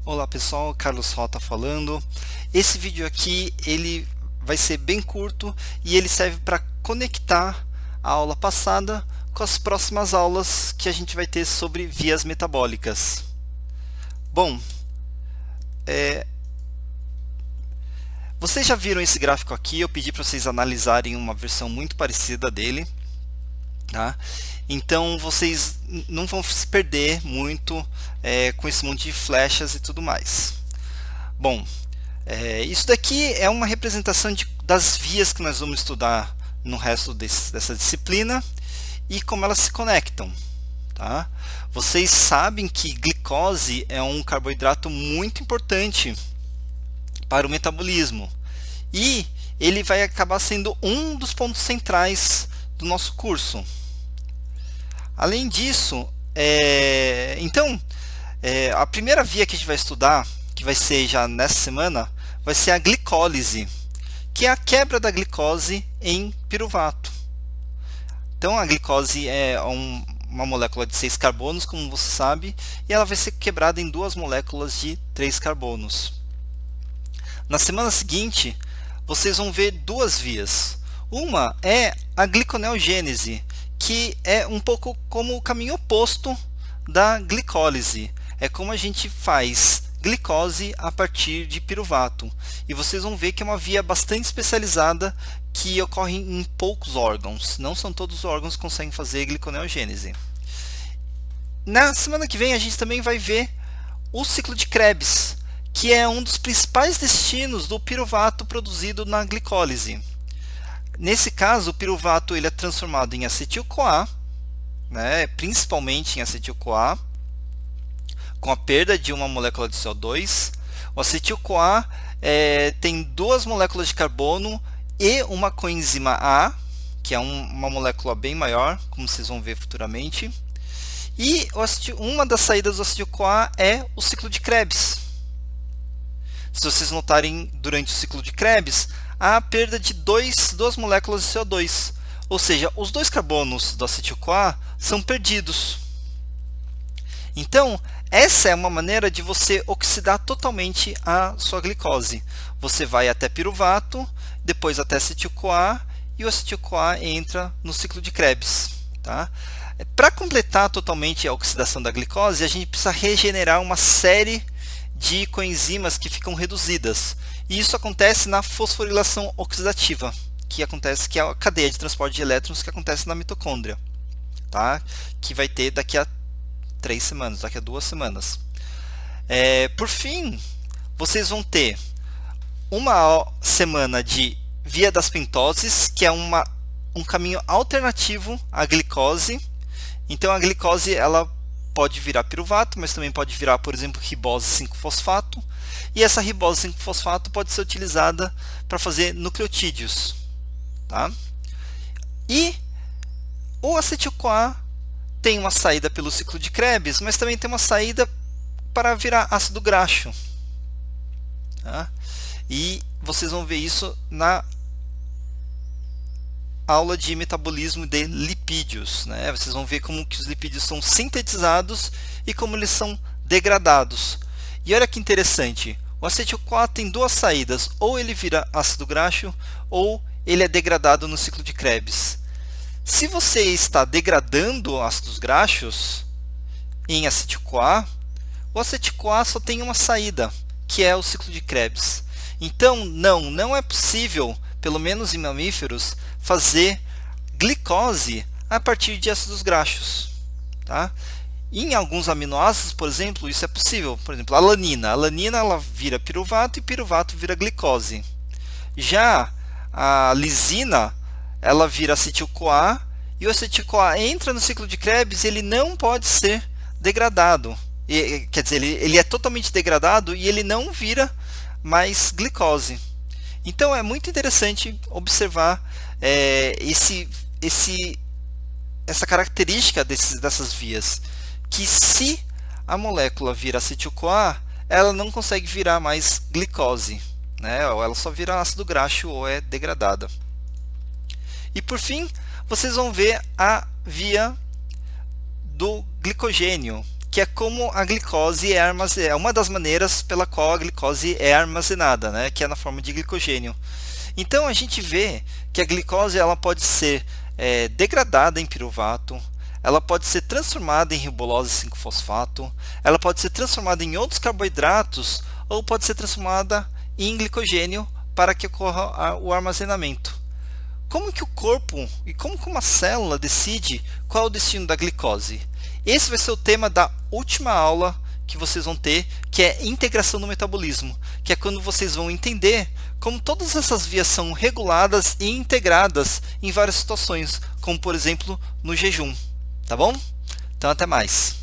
Olá pessoal, Carlos Rota falando. Esse vídeo aqui ele vai ser bem curto e ele serve para conectar a aula passada com as próximas aulas que a gente vai ter sobre vias metabólicas. Bom, vocês já viram esse gráfico aqui, eu pedi para vocês analisarem uma versão muito parecida dele. Tá? Então vocês não vão se perder muito com esse monte de flechas e tudo mais. Bom, isso daqui é uma representação das vias que nós vamos estudar no resto dessa disciplina e como elas se conectam. Tá? Vocês sabem que glicose é um carboidrato muito importante para o metabolismo e ele vai acabar sendo um dos pontos centrais do nosso curso. Além disso, a primeira via que a gente vai estudar, que vai ser já nessa semana, vai ser a glicólise, que é a quebra da glicose em piruvato. Então a glicose é uma molécula de 6 carbonos, como você sabe, e ela vai ser quebrada em 2 moléculas de 3 carbonos. Na semana seguinte, vocês vão ver 2 vias. Uma é a gliconeogênese, que é um pouco como o caminho oposto da glicólise. É como a gente faz glicose a partir de piruvato. E vocês vão ver que é uma via bastante especializada que ocorre em poucos órgãos. Não são todos os órgãos que conseguem fazer gliconeogênese. Na semana que vem a gente também vai ver o ciclo de Krebs, que é um dos principais destinos do piruvato produzido na glicólise. Nesse caso, o piruvato ele é transformado em acetil-CoA, né, principalmente em acetil-CoA, com a perda de uma molécula de CO2. O acetil-CoA tem 2 moléculas de carbono e uma coenzima A, que é uma molécula bem maior, como vocês vão ver futuramente. E uma das saídas do acetil-CoA é o ciclo de Krebs. Se vocês notarem, durante o ciclo de Krebs, há a perda de 2 moléculas de CO2, ou seja, os 2 carbonos do acetil-CoA são perdidos. Então, essa é uma maneira de você oxidar totalmente a sua glicose. Você vai até piruvato, depois até acetil-CoA, e o acetil-CoA entra no ciclo de Krebs. Tá? Para completar totalmente a oxidação da glicose, a gente precisa regenerar uma série de coenzimas que ficam reduzidas. E isso acontece na fosforilação oxidativa, que é a cadeia de transporte de elétrons que acontece na mitocôndria, tá? Que vai ter daqui a 3 semanas, daqui a 2 semanas. Por fim, vocês vão ter uma semana de via das pentoses, que é um caminho alternativo à glicose. Então a glicose ela pode virar piruvato, mas também pode virar, por exemplo, ribose 5-fosfato. E essa ribose 5-fosfato pode ser utilizada para fazer nucleotídeos. Tá? E o acetil-CoA tem uma saída pelo ciclo de Krebs, mas também tem uma saída para virar ácido graxo. Tá? E vocês vão ver isso na aula de metabolismo de lipídios, né? Vocês vão ver como que os lipídios são sintetizados e como eles são degradados. E olha que interessante, o acetil-CoA tem 2 saídas, ou ele vira ácido graxo, ou ele é degradado no ciclo de Krebs. Se você está degradando ácidos graxos em acetil-CoA, o acetil-CoA só tem uma saída, que é o ciclo de Krebs. Então, não é possível, pelo menos em mamíferos, fazer glicose a partir de ácidos graxos. Tá? Em alguns aminoácidos, por exemplo, isso é possível. Por exemplo, a alanina. A alanina ela vira piruvato e piruvato vira glicose. Já a lisina ela vira acetil-CoA e o acetil-CoA entra no ciclo de Krebs e ele não pode ser degradado. Quer dizer, ele é totalmente degradado e ele não vira mais glicose. Então é muito interessante observar essa característica dessas vias, que se a molécula vira acetil-CoA, ela não consegue virar mais glicose, né? Ou ela só vira ácido graxo ou é degradada. E por fim, vocês vão ver a via do glicogênio, que é como a glicose é armazenada, é uma das maneiras pela qual a glicose é armazenada, né, que é na forma de glicogênio. Então a gente vê que a glicose ela pode ser degradada em piruvato, ela pode ser transformada em ribulose 5-fosfato, ela pode ser transformada em outros carboidratos ou pode ser transformada em glicogênio para que ocorra o armazenamento. Como que o corpo e como que uma célula decide qual é o destino da glicose? Esse vai ser o tema da última aula que vocês vão ter, que é integração do metabolismo, que é quando vocês vão entender como todas essas vias são reguladas e integradas em várias situações, como por exemplo no jejum, tá bom? Então até mais.